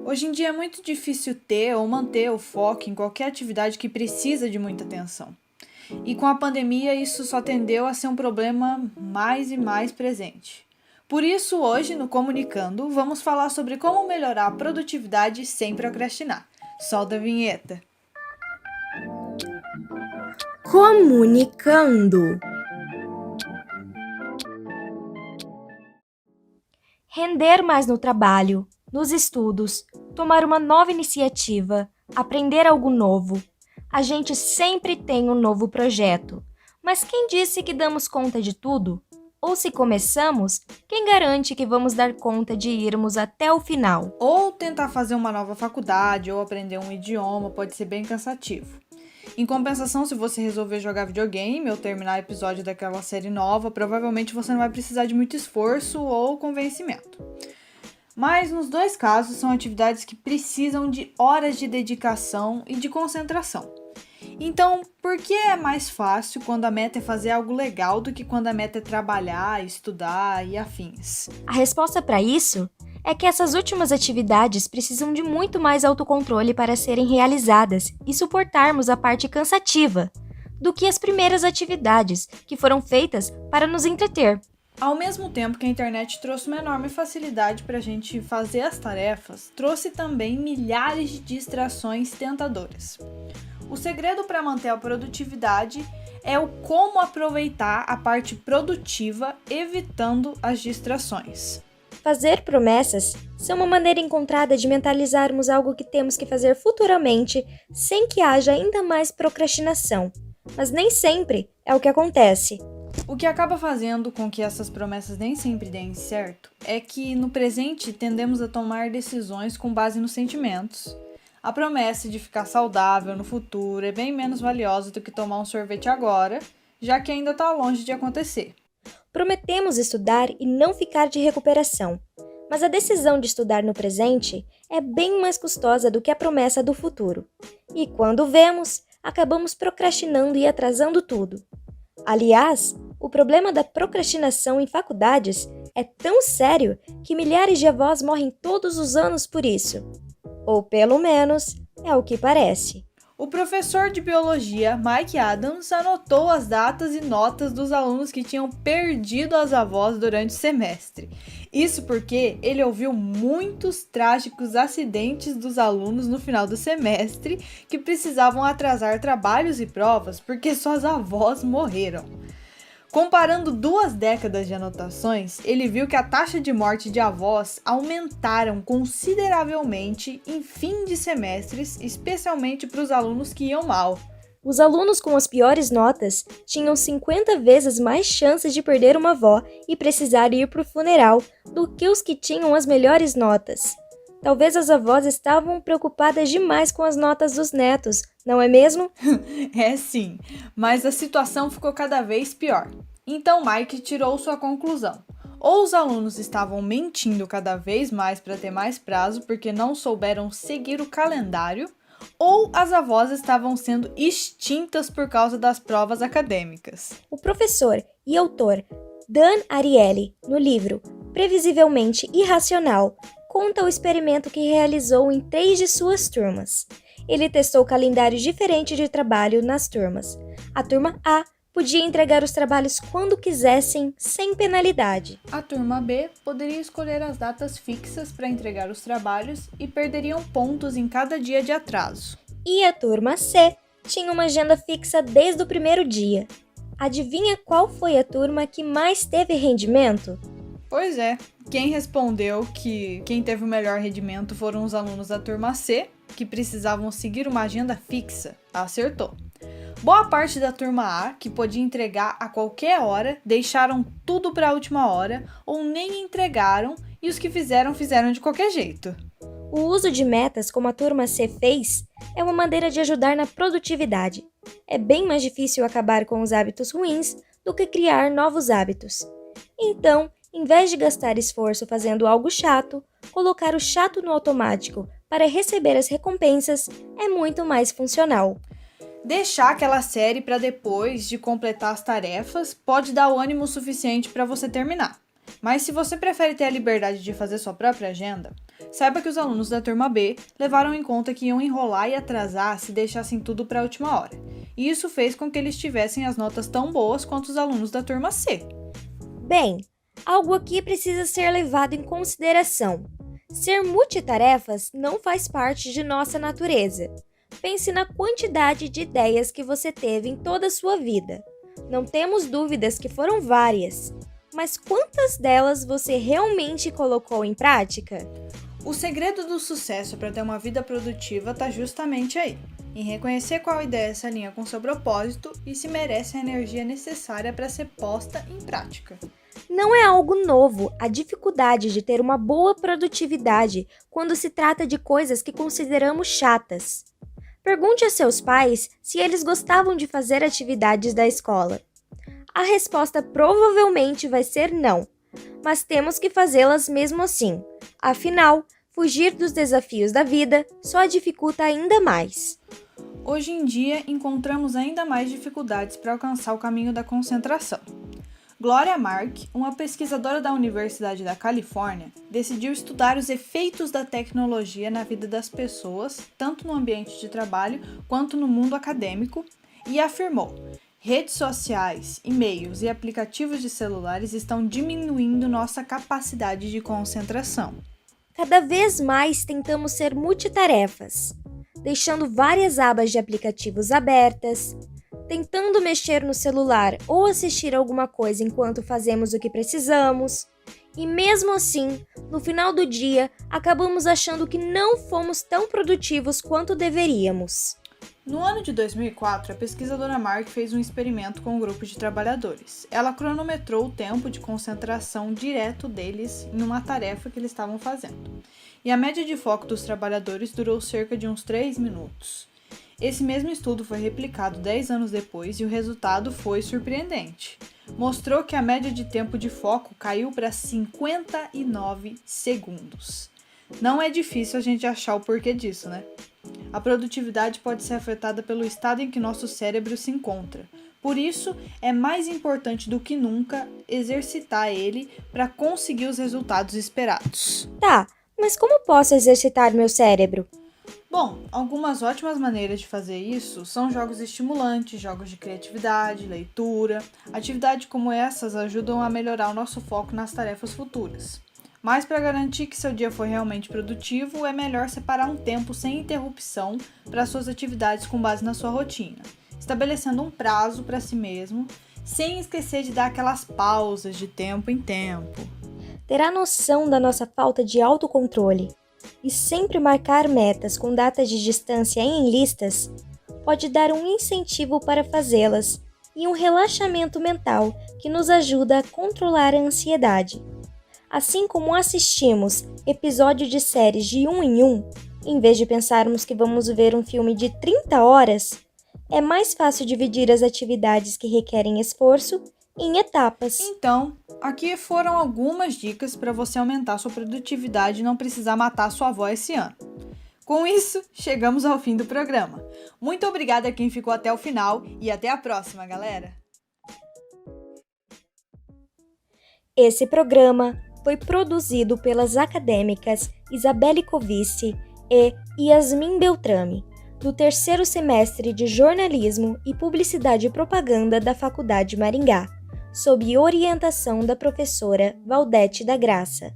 Hoje em dia é muito difícil ter ou manter o foco em qualquer atividade que precisa de muita atenção. E com a pandemia, isso só tendeu a ser um problema mais e mais presente. Por isso, hoje, no Comunicando, vamos falar sobre como melhorar a produtividade sem procrastinar. Solta a vinheta! Comunicando. Render mais no trabalho, nos estudos, tomar uma nova iniciativa, aprender algo novo. A gente sempre tem um novo projeto, mas quem disse que damos conta de tudo? Ou se começamos, quem garante que vamos dar conta de irmos até o final? Ou tentar fazer uma nova faculdade ou aprender um idioma pode ser bem cansativo. Em compensação, se você resolver jogar videogame ou terminar episódio daquela série nova, provavelmente você não vai precisar de muito esforço ou convencimento. Mas nos dois casos são atividades que precisam de horas de dedicação e de concentração. Então, por que é mais fácil quando a meta é fazer algo legal do que quando a meta é trabalhar, estudar e afins? A resposta para isso é que essas últimas atividades precisam de muito mais autocontrole para serem realizadas e suportarmos a parte cansativa do que as primeiras atividades, que foram feitas para nos entreter. Ao mesmo tempo que a internet trouxe uma enorme facilidade para a gente fazer as tarefas, trouxe também milhares de distrações tentadoras. O segredo para manter a produtividade é o como aproveitar a parte produtiva, evitando as distrações. Fazer promessas são uma maneira encontrada de mentalizarmos algo que temos que fazer futuramente sem que haja ainda mais procrastinação. Mas nem sempre é o que acontece. O que acaba fazendo com que essas promessas nem sempre deem certo é que no presente tendemos a tomar decisões com base nos sentimentos. A promessa de ficar saudável no futuro é bem menos valiosa do que tomar um sorvete agora, já que ainda está longe de acontecer. Prometemos estudar e não ficar de recuperação, mas a decisão de estudar no presente é bem mais custosa do que a promessa do futuro. E quando vemos, acabamos procrastinando e atrasando tudo. Aliás, o problema da procrastinação em faculdades é tão sério que milhares de avós morrem todos os anos por isso. Ou pelo menos, é o que parece. O professor de biologia, Mike Adams, anotou as datas e notas dos alunos que tinham perdido as avós durante o semestre. Isso porque ele ouviu muitos trágicos acidentes dos alunos no final do semestre que precisavam atrasar trabalhos e provas porque suas avós morreram. Comparando 2 décadas de anotações, ele viu que a taxa de morte de avós aumentaram consideravelmente em fim de semestres, especialmente para os alunos que iam mal. Os alunos com as piores notas tinham 50 vezes mais chances de perder uma avó e precisar ir para o funeral do que os que tinham as melhores notas. Talvez as avós estavam preocupadas demais com as notas dos netos, não é mesmo? É sim, mas a situação ficou cada vez pior. Então Mike tirou sua conclusão. Ou os alunos estavam mentindo cada vez mais para ter mais prazo porque não souberam seguir o calendário, ou as avós estavam sendo extintas por causa das provas acadêmicas. O professor e autor Dan Ariely, no livro Previsivelmente Irracional, conta o experimento que realizou em 3 de suas turmas. Ele testou calendários diferentes de trabalho nas turmas. A turma A podia entregar os trabalhos quando quisessem, sem penalidade. A turma B poderia escolher as datas fixas para entregar os trabalhos e perderiam pontos em cada dia de atraso. E a turma C tinha uma agenda fixa desde o primeiro dia. Adivinha qual foi a turma que mais teve rendimento? Pois é, quem respondeu que quem teve o melhor rendimento foram os alunos da turma C, que precisavam seguir uma agenda fixa, acertou. Boa parte da turma A, que podia entregar a qualquer hora, deixaram tudo para a última hora ou nem entregaram, e os que fizeram de qualquer jeito. O uso de metas, como a turma C fez, é uma maneira de ajudar na produtividade. É bem mais difícil acabar com os hábitos ruins do que criar novos hábitos. Então, em vez de gastar esforço fazendo algo chato, colocar o chato no automático para receber as recompensas é muito mais funcional. Deixar aquela série para depois de completar as tarefas pode dar o ânimo suficiente para você terminar. Mas se você prefere ter a liberdade de fazer sua própria agenda, Saiba que os alunos da turma B levaram em conta que iam enrolar e atrasar se deixassem tudo para a última hora. E isso fez com que eles tivessem as notas tão boas quanto os alunos da turma C. Bem, algo aqui precisa ser levado em consideração. Ser multitarefas não faz parte de nossa natureza. Pense na quantidade de ideias que você teve em toda a sua vida. Não temos dúvidas que foram várias, mas quantas delas você realmente colocou em prática? O segredo do sucesso para ter uma vida produtiva está justamente aí, em reconhecer qual ideia se alinha com seu propósito e se merece a energia necessária para ser posta em prática. Não é algo novo a dificuldade de ter uma boa produtividade quando se trata de coisas que consideramos chatas. Pergunte a seus pais se eles gostavam de fazer atividades da escola. A resposta provavelmente vai ser não, mas temos que fazê-las mesmo assim. Afinal, fugir dos desafios da vida só dificulta ainda mais. Hoje em dia, encontramos ainda mais dificuldades para alcançar o caminho da concentração. Gloria Mark, uma pesquisadora da Universidade da Califórnia, decidiu estudar os efeitos da tecnologia na vida das pessoas, tanto no ambiente de trabalho quanto no mundo acadêmico, e afirmou: redes sociais, e-mails e aplicativos de celulares estão diminuindo nossa capacidade de concentração. Cada vez mais tentamos ser multitarefas, deixando várias abas de aplicativos abertas, tentando mexer no celular ou assistir alguma coisa enquanto fazemos o que precisamos, e mesmo assim, no final do dia, acabamos achando que não fomos tão produtivos quanto deveríamos. No ano de 2004, a pesquisadora Mark fez um experimento com um grupo de trabalhadores. Ela cronometrou o tempo de concentração direto deles em uma tarefa que eles estavam fazendo. E a média de foco dos trabalhadores durou cerca de uns 3 minutos. Esse mesmo estudo foi replicado 10 anos depois e o resultado foi surpreendente. Mostrou que a média de tempo de foco caiu para 59 segundos. Não é difícil a gente achar o porquê disso, né? A produtividade pode ser afetada pelo estado em que nosso cérebro se encontra. Por isso, é mais importante do que nunca exercitar ele para conseguir os resultados esperados. Tá, mas como posso exercitar meu cérebro? Bom, algumas ótimas maneiras de fazer isso são jogos estimulantes, jogos de criatividade, leitura. Atividades como essas ajudam a melhorar o nosso foco nas tarefas futuras. Mas para garantir que seu dia for realmente produtivo, é melhor separar um tempo sem interrupção para suas atividades com base na sua rotina, estabelecendo um prazo para si mesmo, sem esquecer de dar aquelas pausas de tempo em tempo. Ter a noção da nossa falta de autocontrole e sempre marcar metas com datas de distância em listas pode dar um incentivo para fazê-las e um relaxamento mental que nos ajuda a controlar a ansiedade. Assim como assistimos episódio de séries de 1 em 1, em vez de pensarmos que vamos ver um filme de 30 horas, é mais fácil dividir as atividades que requerem esforço em etapas. Então, aqui foram algumas dicas para você aumentar sua produtividade e não precisar matar sua avó esse ano. Com isso, chegamos ao fim do programa. Muito obrigada a quem ficou até o final e até a próxima, galera! Esse programa foi produzido pelas acadêmicas Isabelle Covici e Yasmin Beltrame, do 3º semestre de Jornalismo e Publicidade e Propaganda da Faculdade Maringá, sob orientação da professora Valdete da Graça.